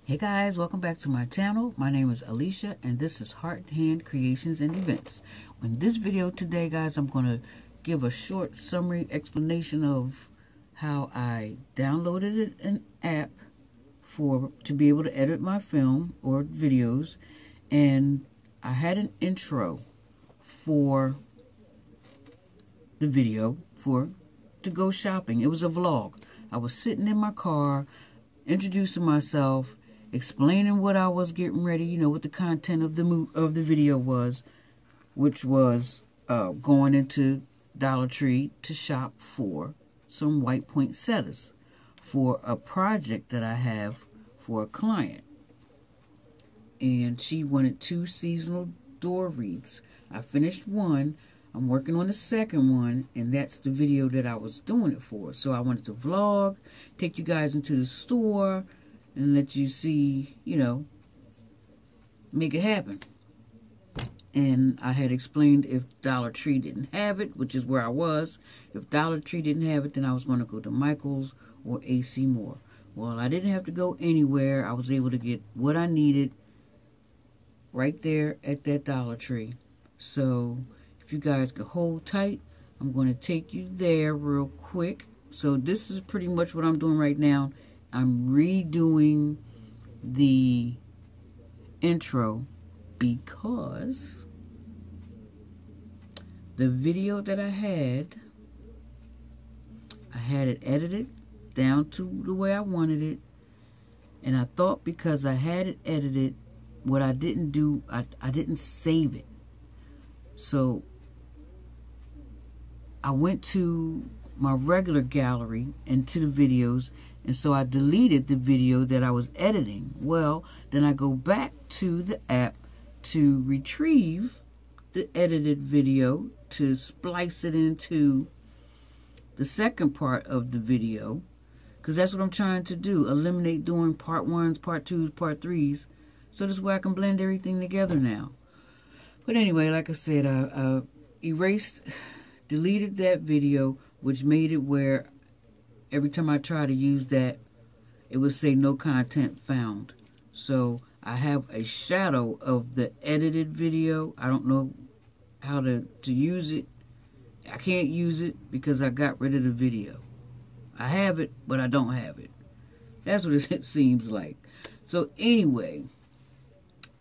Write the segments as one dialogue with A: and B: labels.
A: Hey guys, welcome back to my channel. My name is Alicia and this is Heart and Hand Creations and Events. In this video today, guys, I'm going to give a short summary explanation of how I downloaded an app to be able to edit my film or videos, and I had an intro for the video to go shopping. It was a vlog. I was sitting in my car introducing myself, explaining what I was getting ready, you know, what the content of the video was, which was going into Dollar Tree to shop for some white poinsettias for a project that I have for a client. And she wanted 2 seasonal door wreaths. I finished one. I'm working on the second one, and that's the video that I was doing it for. So I wanted to vlog, take you guys into the store, and let you see, you know, make it happen. And I had explained if Dollar Tree didn't have it, which is where I was. If Dollar Tree didn't have it, then I was going to go to Michael's or AC Moore. Well, I didn't have to go anywhere. I was able to get what I needed right there at that Dollar Tree. So if you guys could hold tight, I'm going to take you there real quick. So this is pretty much what I'm doing right now. I'm redoing the intro because the video that I had it edited down to the way I wanted it, and I thought because I had it edited, what I didn't do, I didn't save it. So I went to my regular gallery and to the videos, and so I deleted the video that I was editing. Well, then I go back to the app to retrieve the edited video to splice it into the second part of the video, because that's what I'm trying to do, eliminate doing part 1s, part 2s, part 3s, so this way I can blend everything together now. But anyway, like I said, I deleted that video, which made it where every time I try to use that, it would say no content found. So I have a shadow of the edited video. I don't know how to use it. I can't use it because I got rid of the video. I have it, but I don't have it. That's what it seems like. So anyway,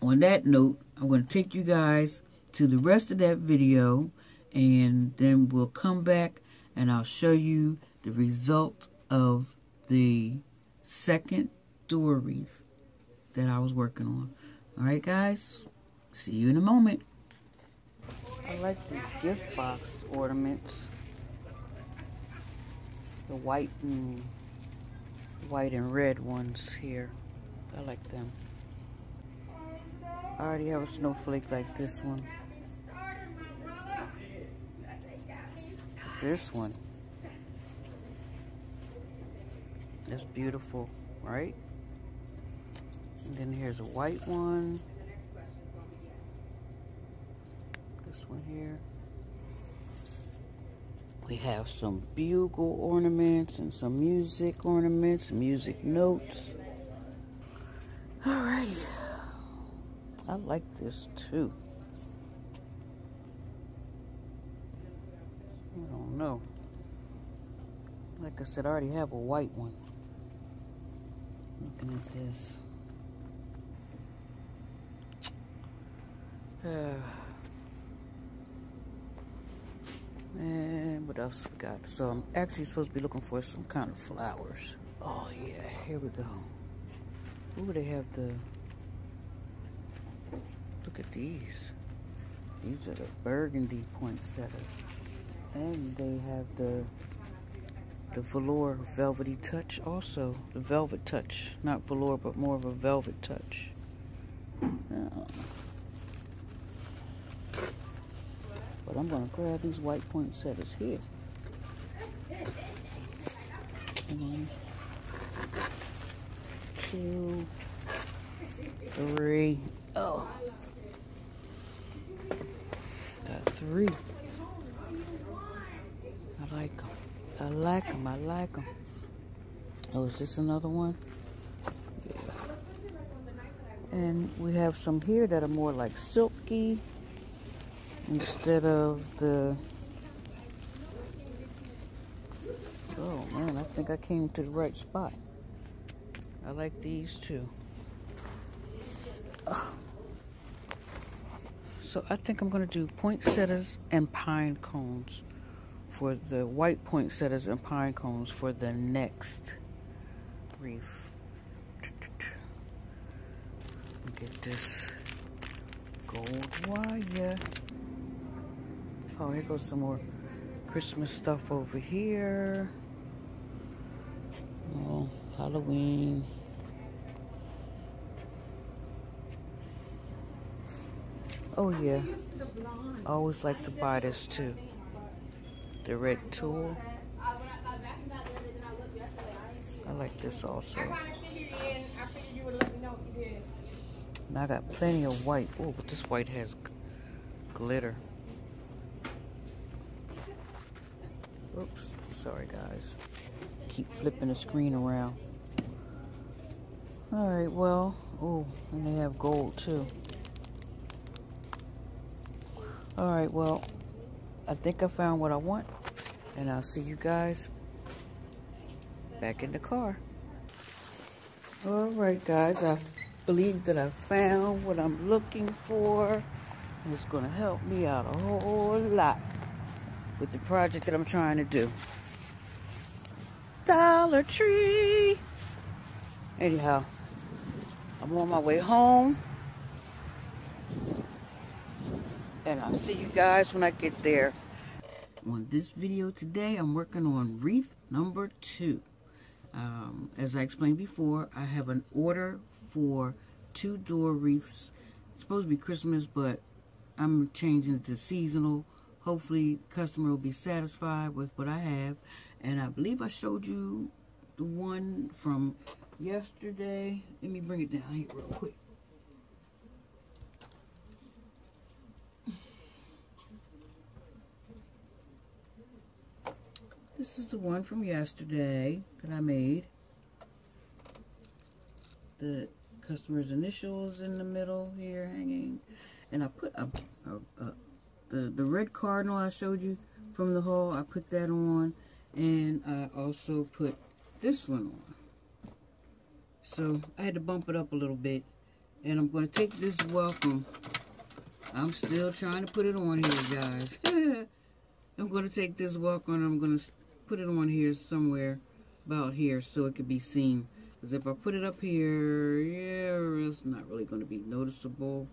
A: on that note, I'm going to take you guys to the rest of that video, and then we'll come back and I'll show you the result of the second door wreath that I was working on. Alright guys, see you in a moment. I like these gift box ornaments. The white and red ones here. I like them. I already have a snowflake like this one. This one. That's beautiful, right? And then here's a white one. This one here. We have some bugle ornaments and some music ornaments, music notes. Alrighty. I like this too. I don't know. Like I said, I already have a white one. Looking at this. And what else we got? So I'm actually supposed to be looking for some kind of flowers. Oh yeah, here we go. Ooh, they have the... Look at these. These are the burgundy poinsettias. And they have the velour velvety touch also. The velvet touch. Not velour, but more of a velvet touch. But I'm going to grab these white poinsettias here. 1, 2, 3. Oh. Got 3. I like them. I like them. Oh, is this another one? Yeah. And we have some here that are more like silky instead of the... Oh man, I think I came to the right spot. I like these too. So I think I'm going to do poinsettias and pine cones for the white poinsettias and pine cones for the next wreath. Get this gold wire. Oh, here goes some more Christmas stuff over here. Oh, Halloween. Oh yeah, I always like to buy this too. The red tool. I like this also. And I got plenty of white. Oh, but this white has glitter. Oops, sorry guys. Keep flipping the screen around. Alright, well, oh, and they have gold too. Alright, well, I think I found what I want. And I'll see you guys back in the car. Alright guys, I believe that I found what I'm looking for. And it's going to help me out a whole lot with the project that I'm trying to do. Dollar Tree! Anyhow, I'm on my way home. And I'll see you guys when I get there. On this video today, I'm working on wreath number 2. As I explained before, I have an order for 2 door wreaths. It's supposed to be Christmas, but I'm changing it to seasonal. Hopefully, the customer will be satisfied with what I have. And I believe I showed you the one from yesterday. Let me bring it down here real quick. This is the one from yesterday that I made. The customer's initials in the middle here hanging. And I put the red cardinal I showed you from the haul. I put that on. And I also put this one on. So I had to bump it up a little bit. And I'm going to take this welcome. I'm still trying to put it on here, guys. I'm going to take this welcome and I'm going to put it on here somewhere about here so it could be seen. Because if I put it up here, yeah, it's not really going to be noticeable.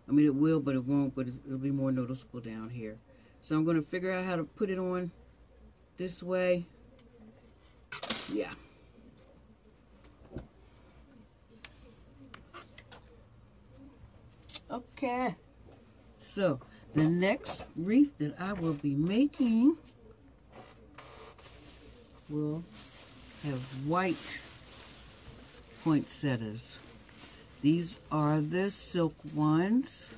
A: I mean, it will, but it won't, but it'll be more noticeable down here. So I'm going to figure out how to put it on this way. Yeah. Okay. So, the next wreath that I will be making will have white poinsettias. These are the silk ones.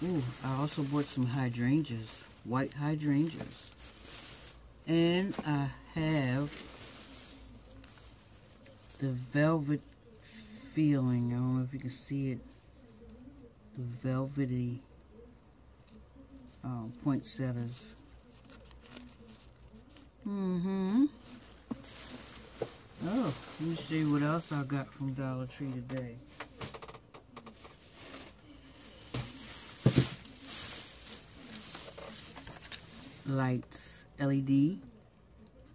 A: Ooh, I also bought some hydrangeas, white hydrangeas. And I have the velvet feeling. I don't know if you can see it. The velvety poinsettias. Oh, let me show you what else I got from Dollar Tree today. Lights, LED,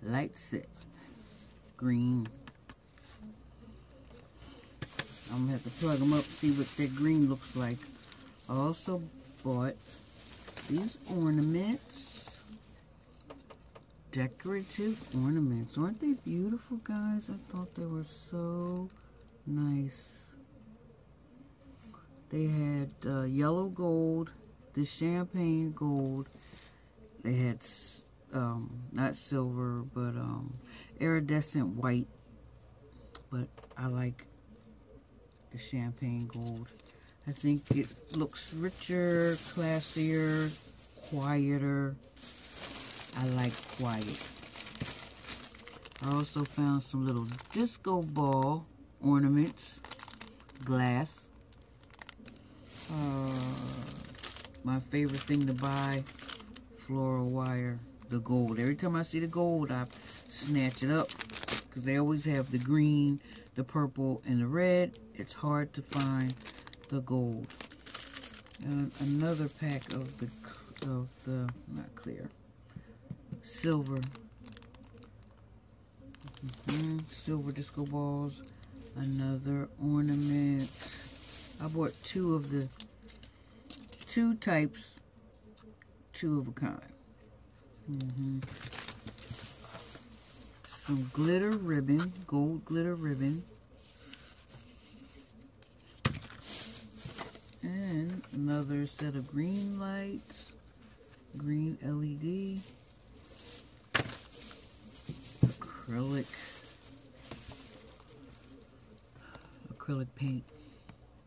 A: light set, green. I'm gonna have to plug them up, see what that green looks like. I also bought these ornaments, decorative ornaments. Aren't they beautiful, guys? I thought they were so nice. They had yellow gold, the champagne gold. They had not silver, but iridescent white. But I like the champagne gold. I think it looks richer, classier, quieter. I like quiet. I also found some little disco ball ornaments. glass. My favorite thing to buy, floral wire, the gold. Every time I see the gold, I snatch it up because they always have the green, the purple, and the red. It's hard to find the gold. And another pack of the not clear, silver. Silver disco balls. Another ornament. I bought two types, two of a kind. Some glitter ribbon, gold glitter ribbon. And another set of green lights, green LED, acrylic paint,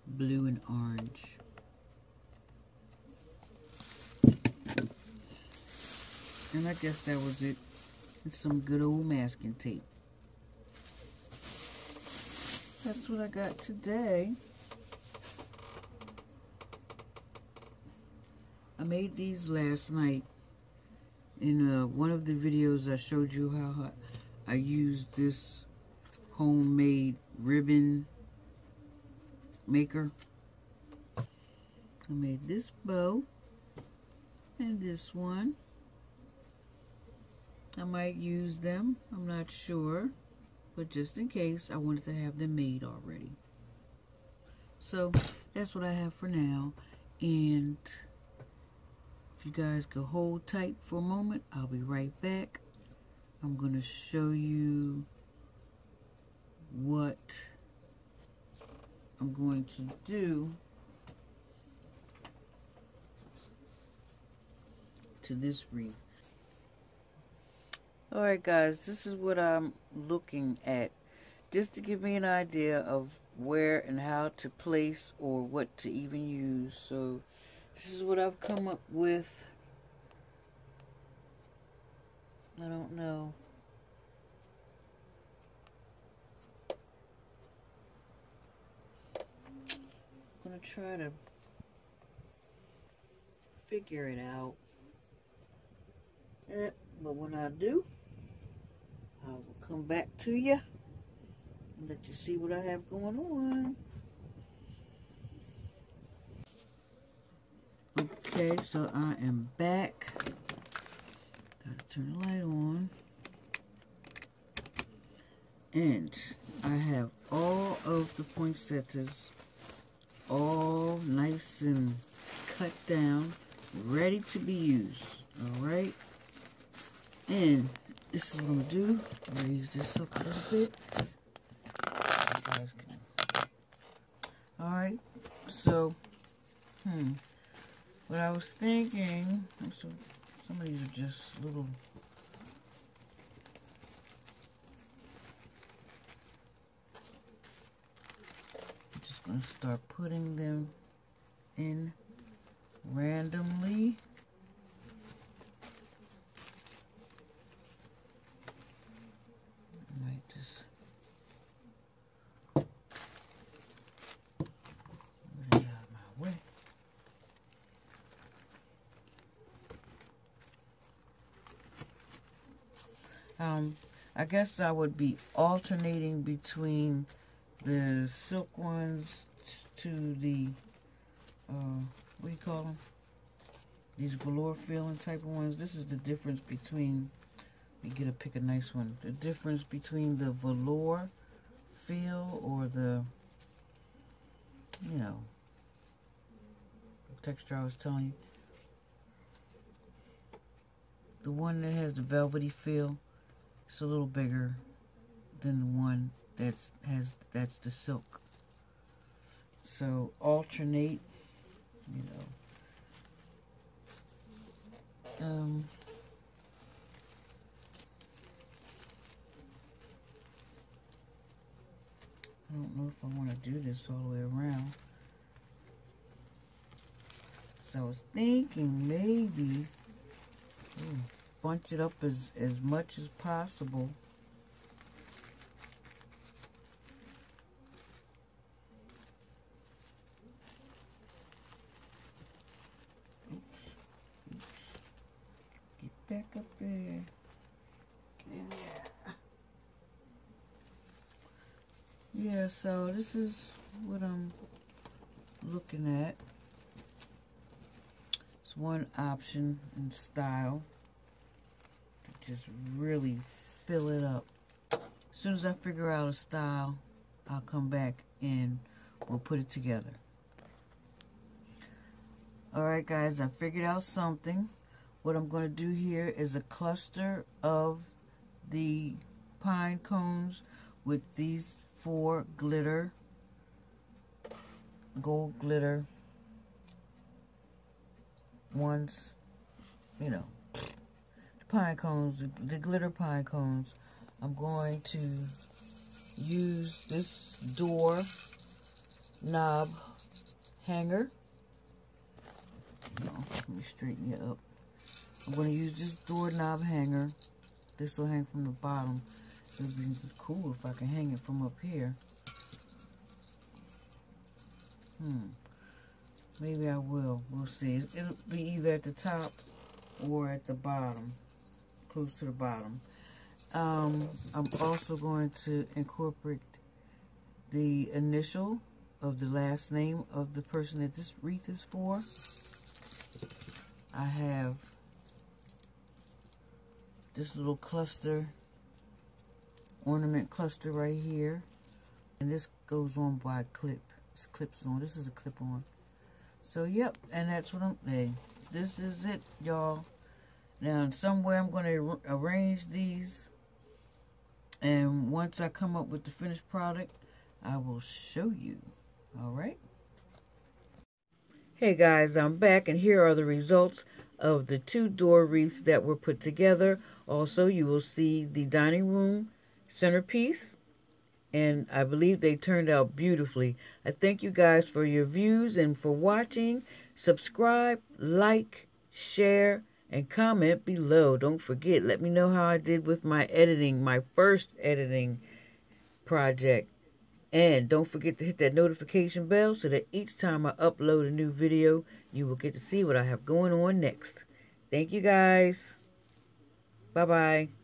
A: blue and orange. And I guess that was it. And some good old masking tape. That's what I got today. I made these last night. In one of the videos I showed you how I used this homemade ribbon maker. I made this bow and this one. I might use them, I'm not sure, but just in case, I wanted to have them made already. So that's what I have for now, and if you guys could hold tight for a moment, I'll be right back. I'm going to show you what I'm going to do to this wreath. Alright guys, this is what I'm looking at, just to give me an idea of where and how to place or what to even use. So this is what I've come up with. I don't know. I'm going to try to figure it out. But when I do, I will come back to you and let you see what I have going on. Okay, so I am back. Gotta turn the light on. And I have all of the poinsettias all nice and cut down, ready to be used. Alright? And this is what I'm going to do. Raise this up a little bit. So you guys can. Alright. So, what I was thinking, so some of these are just little. I'm just going to start putting them in randomly. I guess I would be alternating between the silk ones to the, what do you call them? These velour feeling type of ones. This is the difference between, let me pick a nice one. The difference between the velour feel or the, you know, the texture I was telling you. The one that has the velvety feel, it's a little bigger than the one that's the silk. So alternate, you know. I don't know if I want to do this all the way around. So I was thinking maybe bunch it up as much as possible. back up there. Get in there. Yeah, so this is what I'm looking at. It's one option in style to just really fill it up. As soon as I figure out a style, I'll come back and we'll put it together. Alright guys, I figured out something. What I'm going to do here is a cluster of the pine cones with these 4 glitter, gold glitter ones, you know, the pine cones, the glitter pine cones. I'm going to use this door knob hanger. No, let me straighten you up. I'm going to use this doorknob hanger. This will hang from the bottom. It would be cool if I can hang it from up here. Maybe I will. We'll see. It'll be either at the top or at the bottom. Close to the bottom. I'm also going to incorporate the initial of the last name of the person that this wreath is for. I have this little cluster, ornament cluster right here. And this goes on by a clip. This clips on. This is a clip on. So, yep. And that's what this is it, y'all. Now, somewhere I'm going to arrange these. And once I come up with the finished product, I will show you. Alright? Hey guys, I'm back and here are the results of the 2 door wreaths that were put together. Also, you will see the dining room centerpiece. And I believe they turned out beautifully. I thank you guys for your views and for watching. Subscribe, like, share, and comment below. Don't forget, let me know how I did with my editing, my first editing project. And don't forget to hit that notification bell so that each time I upload a new video, you will get to see what I have going on next. Thank you guys. Bye-bye.